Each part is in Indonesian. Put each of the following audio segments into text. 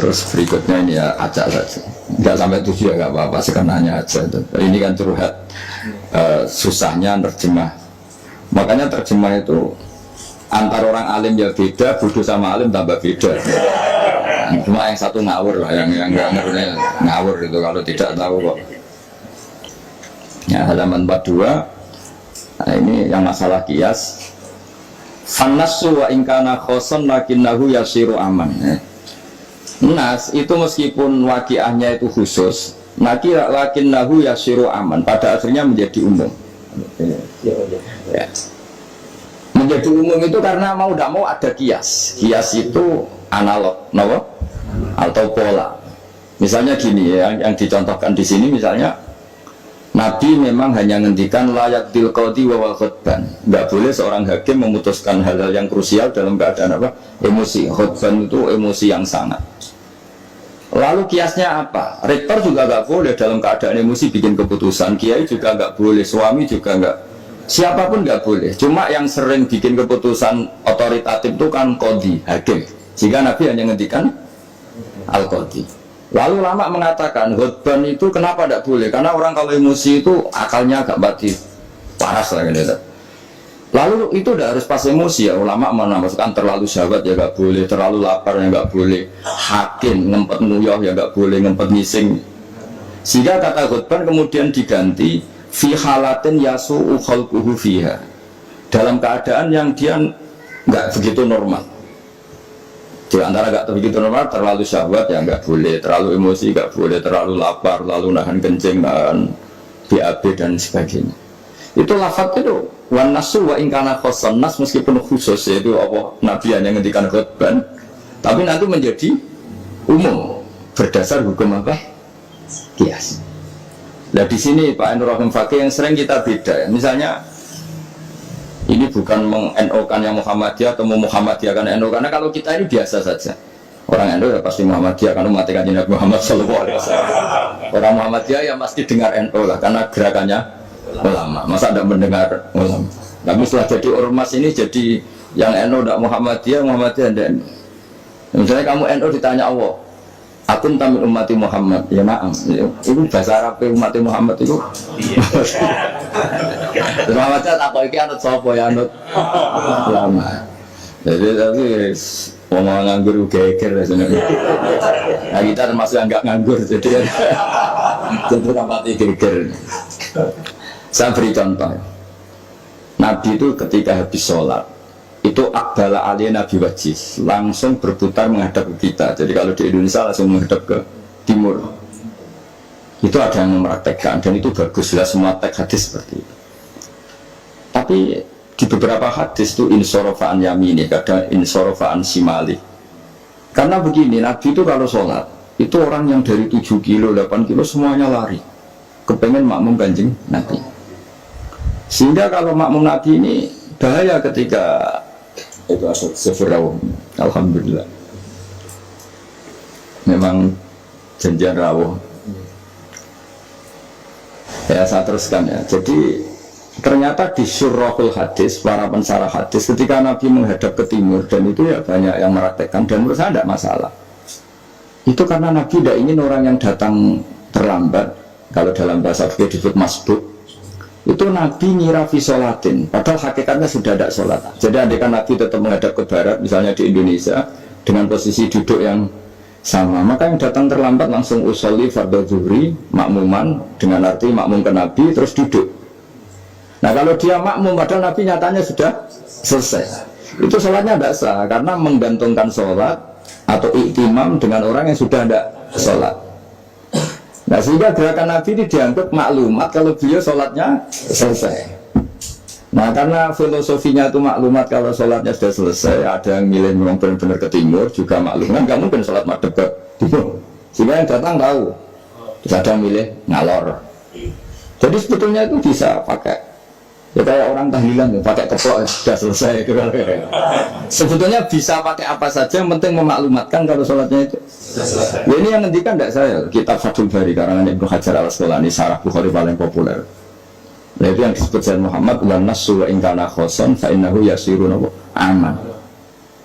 Terus berikutnya ini ya acak saja, nggak sampai 7 ya nggak apa-apa, sekenanya aja. Ini kan curhat susahnya terjemah. Makanya terjemah itu antara orang alim ya beda, bodoh sama alim tambah beda. Cuma yang satu ngawur lah, yang nggak ngerti ngawur itu kalau tidak tahu kok. Ya, halaman 42. Nah, ini yang masalah kias. Fannasu wa ingkana khoson lakinnahu yasiru aman. Nas itu meskipun waqiahnya itu khusus, lakinnahu yasiru aman, pada akhirnya menjadi umum. Ya. Menjadi umum itu karena mau tidak mau ada kias. Kias itu analog, no? Atau pola. Misalnya gini ya, yang dicontohkan di sini misalnya Nabi memang hanya ngendikan layak tilqati wa wal khutban. Nggak boleh seorang hakim memutuskan hal-hal yang krusial dalam keadaan apa? Emosi. Khutban itu emosi yang sangat. Lalu kiasnya apa? Rektor juga nggak boleh dalam keadaan emosi bikin keputusan. Kiai juga nggak boleh. Suami juga nggak. Siapapun nggak boleh. Cuma yang sering bikin keputusan otoritatif itu kan qadhi, hakim. Jika Nabi hanya ngendikan al-qadhi. Lalu lama mengatakan khutban itu kenapa tidak boleh? Karena orang kalau emosi itu akalnya agak mati paras lah gitu. Lalu itu tidak harus pas emosi ya. Ulama menambahkan terlalu syahwat ya nggak boleh, terlalu lapar ya nggak boleh, hakim ngempet nuyuh ya nggak boleh, ngempet ngising. Sehingga kata khutban kemudian diganti fi halatin yasu'u khalquhu fiha, dalam keadaan yang dia nggak begitu normal. Di antara nggak begitu normal, terlalu syahwat ya nggak boleh, terlalu emosi nggak boleh, terlalu lapar, lalu nahan kencing, nahan BAB dan sebagainya. Itu lafaz itu wan nasu wa ingkana khosan nas, meskipun khusus yaitu apa Nabi hanya ngendikan khutban, tapi nanti menjadi umum berdasar hukum apa? Kias. Nah di sini Pak Nur Rahim Fakih yang sering kita beda ya. Misalnya ini bukan meng-NO-kan yang Muhammadiyah atau Muhammadiyahkan NO, karena kalau kita ini biasa saja. Orang NO ya pasti Muhammadiyah karena mematikan Nabi Muhammad SAW. Orang Muhammadiyah ya pasti dengar NO lah karena gerakannya ulama. Masa tidak mendengar ulama? Tapi setelah jadi ormas ini jadi yang NO tidak Muhammadiyah, Muhammadiyah tidak NO. Misalnya kamu NO ditanya Allah, akun tamin umati Muhammad, ya maaf, itu bahasa Arab umati Muhammad itu. Muhammadnya tak kau iki anut sopo ya anut lama. Jadi tapi ngomong nganggur geger sebenarnya. Nah kita termasuk yang nggak nganggur jadi tempat geger. Saya beri contoh. Nabi itu ketika habis sholat itu akbala aliyah Nabi wajih langsung berputar menghadap ke kita. Jadi kalau di Indonesia langsung menghadap ke timur. Itu ada yang mempraktekkan dan itu baguslah, semua teks hadis seperti itu. Tapi di beberapa hadis itu insorofaan yamini, kadang insorofaan simali. Karena begini, Nabi itu kalau sholat itu orang yang dari 7 kilo, 8 kilo semuanya lari kepengen makmum Kanjeng Nabi. Sehingga kalau makmum Nabi ini bahaya ketika itu asal seferawah. Alhamdulillah memang janjian rawuh. Ya saya teruskan ya. Jadi ternyata di syurahul hadis, para pensarah hadis, ketika Nabi menghadap ke timur, dan itu ya banyak yang meraktekkan dan menurut saya tidak masalah. Itu karena Nabi tidak ingin orang yang datang terlambat, kalau dalam bahasa fikih disebut masbuk. Itu Nabi ngira fi sholatin, padahal hakikatnya sudah tidak sholat. Jadi andaikan Nabi tetap menghadap ke barat, misalnya di Indonesia, dengan posisi duduk yang sama, maka yang datang terlambat langsung usolli fardhu zuhri makmuman, dengan arti makmum ke Nabi terus duduk. Nah kalau dia makmum padahal Nabi nyatanya sudah selesai, itu sholatnya tidak sah karena menggantungkan sholat atau iktimam dengan orang yang sudah tidak sholat. Nah sehingga gerakan Nabi ini dianggap maklumat kalau beliau sholatnya selesai. Nah karena filosofinya itu maklumat kalau sholatnya sudah selesai, ada yang milih memang benar-benar ke timur juga maklum, kan nggak mungkin sholat madhab ke timur. Sehingga yang datang tahu, terus ada yang milih ngalor. Jadi sebetulnya itu bisa pakai, ya kayak orang tahlilan pakai keplok ya, sudah selesai itu. Sebetulnya bisa pakai apa saja, yang penting memaklumatkan kalau sholatnya itu selesai. Ya ini yang ngendikan tidak saya, kitab Fathul Bari karangan Ibnu Hajar al-Asqalani, Syarah Bukhari paling populer. Nah itu yang disebut Sayyid Muhammad wan nasu wa ingkana khoson fa innahu yasirun aman.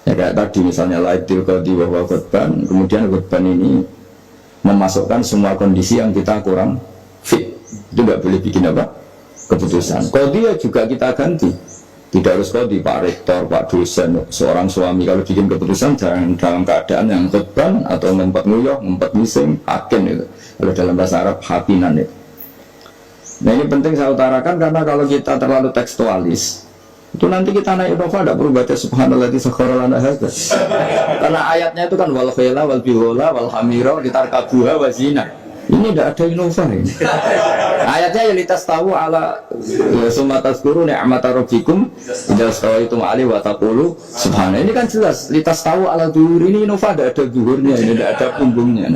Ya kayak tadi misalnya laitil qadi wa huwa khutban, kemudian khutban ini memasukkan semua kondisi yang kita kurang fit. Itu nggak boleh bikin apa? Keputusan. Qadi ya juga kita ganti. Tidak harus qadi, Pak Rektor, Pak dosen, seorang suami kalau bikin keputusan jangan dalam keadaan yang khutban atau ngempet nguyuh, ngempet mising, hakin itu. Kalau dalam bahasa Arab hakinan itu. Nah ini penting saya utarakan karena kalau kita terlalu tekstualis itu nanti kita naik Innova tidak perlu baca subhanallah di sekhoral hadza. Karena ayatnya itu kan wal khayla wal bihola wal hamira litarkabuha wa zina. Ini tidak ada Innova ini. Ayatnya ya litas tahu ala sumatas guru ni'mata rabbikum idza stawaitum ali wa taqulu subhanallah. Ini kan jelas litas tahu ala zuhur, ini Innova tidak ada zuhurnya, ini tidak ada punggungnya.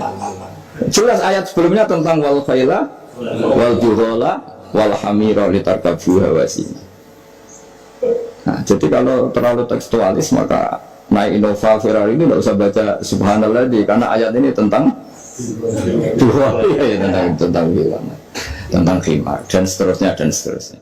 Jelas ayat sebelumnya tentang wal khayla wal bihola wal hamira litarkabuha wa zina. Nah, jadi kalau terlalu tekstualis maka naik Innova Ferrari itu tidak usah baca subhanallah karena ayat ini tentang dua ya, tentang khimar dan seterusnya dan seterusnya.